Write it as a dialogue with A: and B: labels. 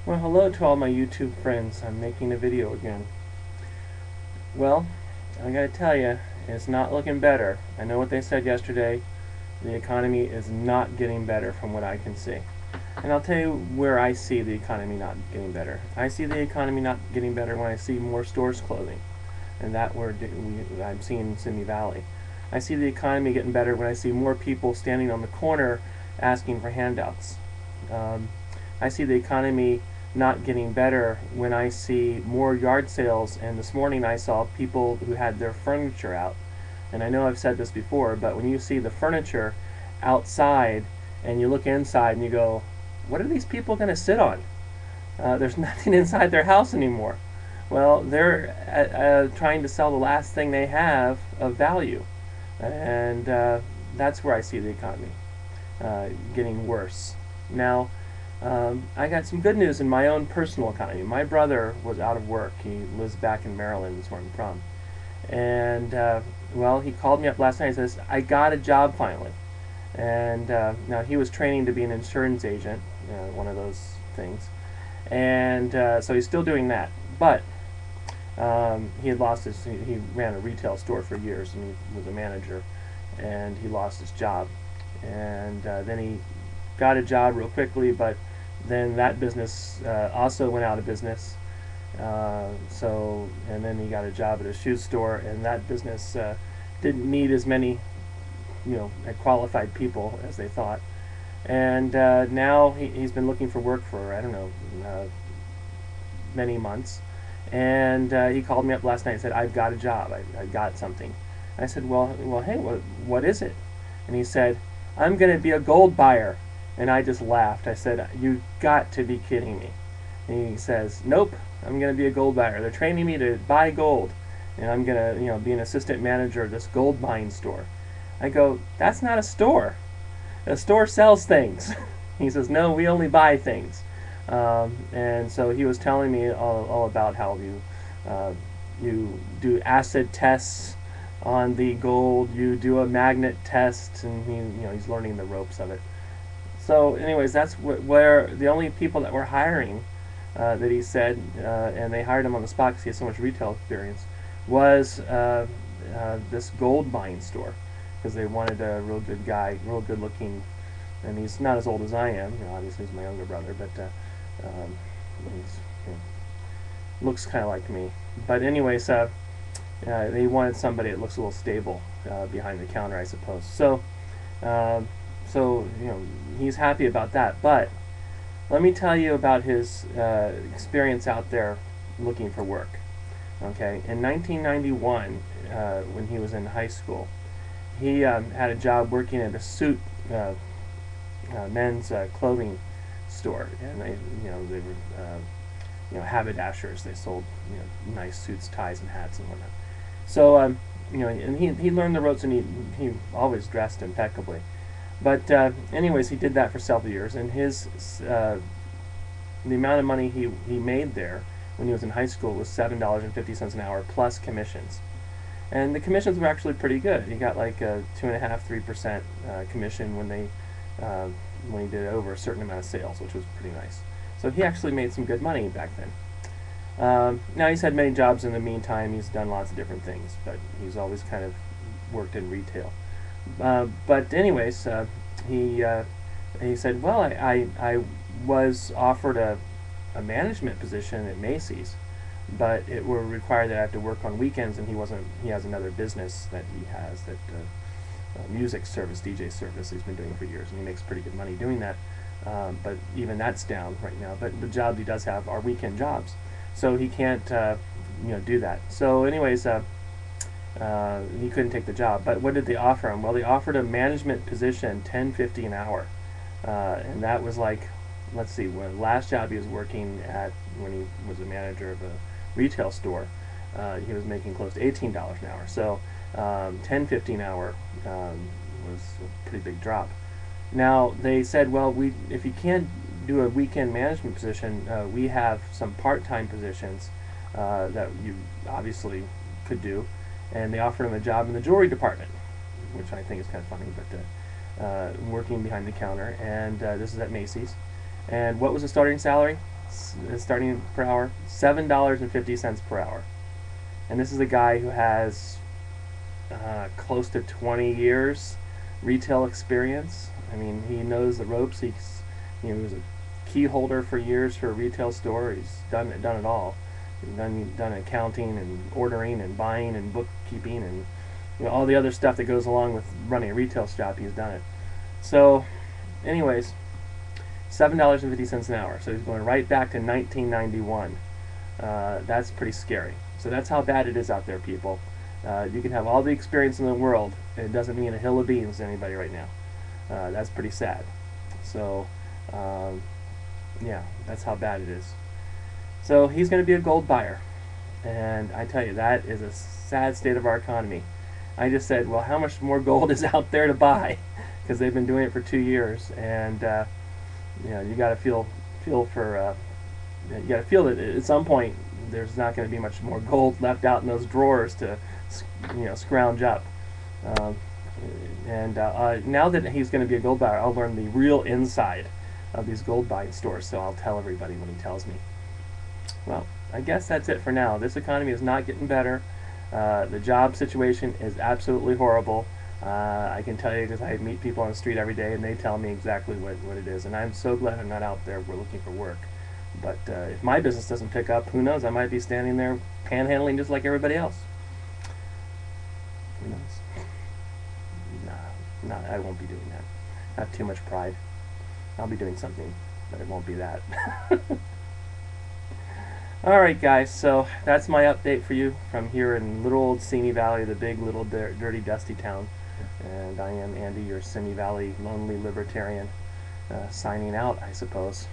A: Well, hello to all my YouTube friends. I'm making a video again. Well, I gotta tell you, it's not looking better. I know what they said yesterday. The economy is not getting better from what I can see. And I'll tell you where I see the economy not getting better. I see the economy not getting better when I see more stores closing. And I'm seeing in Simi Valley. I see the economy getting better when I see more people standing on the corner asking for handouts. Um, I see the economy not getting better when I see more yard sales. And this morning I saw people who had their furniture out. And I know I've said this before, but when you see the furniture outside and you look inside and you go, what are these people going to sit on? There's nothing inside their house anymore. Well, they're trying to sell the last thing they have of value. And that's where I see the economy getting worse. Now, I got some good news in my own personal economy. My brother was out of work. He lives back in Maryland, is where I'm from. And, well, he called me up last night and says, I got a job finally. And now he was training to be an insurance agent, one of those things. And so he's still doing that. But he had lost he ran a retail store for years and he was a manager. And he lost his job. And then he got a job real quickly, but then that business also went out of business. And then he got a job at a shoe store, and that business didn't need as many, qualified people as they thought. And now he's been looking for work for, I don't know, many months. And he called me up last night and said, I've got a job. I got something. I said, well, hey, what is it? And he said, I'm going to be a gold buyer. And I just laughed. I said, you got to be kidding me. And he says, nope, I'm going to be a gold buyer. They're training me to buy gold. And I'm going to, be an assistant manager of this gold mine store. I go, that's not a store. A store sells things. He says, no, we only buy things. And so he was telling me all about how you do acid tests on the gold, you do a magnet test, and he's learning the ropes of it. So, anyways, that's where the only people that were hiring, that he said, and they hired him on the spot because he has so much retail experience, was this gold mine store, because they wanted a real good guy, real good looking, and he's not as old as I am. Obviously he's my younger brother, but he's looks kind of like me. But anyways, they wanted somebody that looks a little stable behind the counter, I suppose. So he's happy about that. But let me tell you about his experience out there looking for work. Okay, in 1991, when he was in high school, he had a job working at a suit men's clothing store, and they were haberdashers. They sold nice suits, ties, and hats and whatnot. So and he learned the ropes, and he always dressed impeccably. But anyways, he did that for several years, and the amount of money he made there when he was in high school was $7.50 an hour plus commissions. And the commissions were actually pretty good. He got like a 2.5–3% commission when he did over a certain amount of sales, which was pretty nice. So he actually made some good money back then. Now he's had many jobs in the meantime. He's done lots of different things, but he's always kind of worked in retail. But anyways, he said, well, I was offered a management position at Macy's, but it would require that I have to work on weekends, and he has another business that he has, that music service, DJ service he's been doing for years, and he makes pretty good money doing that. But even that's down right now. But the jobs he does have are weekend jobs, so he can't do that. So anyways, he couldn't take the job. But what did they offer him? Well, they offered a management position, $10.50 an hour, and that was like, let's see, the last job he was working at when he was a manager of a retail store, he was making close to $18 an hour. So $10.50 an hour was a pretty big drop. Now they said, well, if you can't do a weekend management position, we have some part-time positions that you obviously could do. And they offered him a job in the jewelry department, which I think is kind of funny, but working behind the counter. And this is at Macy's. And what was the starting salary? starting per hour, $7.50 per hour. And this is a guy who has close to 20 years retail experience. I mean, he knows the ropes. He was a key holder for years for a retail store. He's done it all. He's done accounting and ordering and buying and bookkeeping and all the other stuff that goes along with running a retail shop. He's done it. So, anyways, $7.50 an hour. So he's going right back to 1991. That's pretty scary. So that's how bad it is out there, people. You can have all the experience in the world, and it doesn't mean a hill of beans to anybody right now. That's pretty sad. So, yeah, that's how bad it is. So he's going to be a gold buyer. And I tell you, that is a sad state of our economy. I just said, well, how much more gold is out there to buy? Because they've been doing it for 2 years. And, you got to feel for, you got to feel that at some point there's not going to be much more gold left out in those drawers to, scrounge up. Now that he's going to be a gold buyer, I'll learn the real inside of these gold buying stores, so I'll tell everybody when he tells me. Well, I guess that's it for now. This economy is not getting better. The job situation is absolutely horrible. I can tell you because I meet people on the street every day and they tell me exactly what it is. And I'm so glad I'm not out there looking for work. But if my business doesn't pick up, who knows? I might be standing there panhandling just like everybody else. Who knows? No, I won't be doing that. I have too much pride. I'll be doing something, but it won't be that. Alright guys, so that's my update for you from here in little old Simi Valley, the big little dirty dusty town. And I am Andy, your Simi Valley lonely libertarian, signing out, I suppose.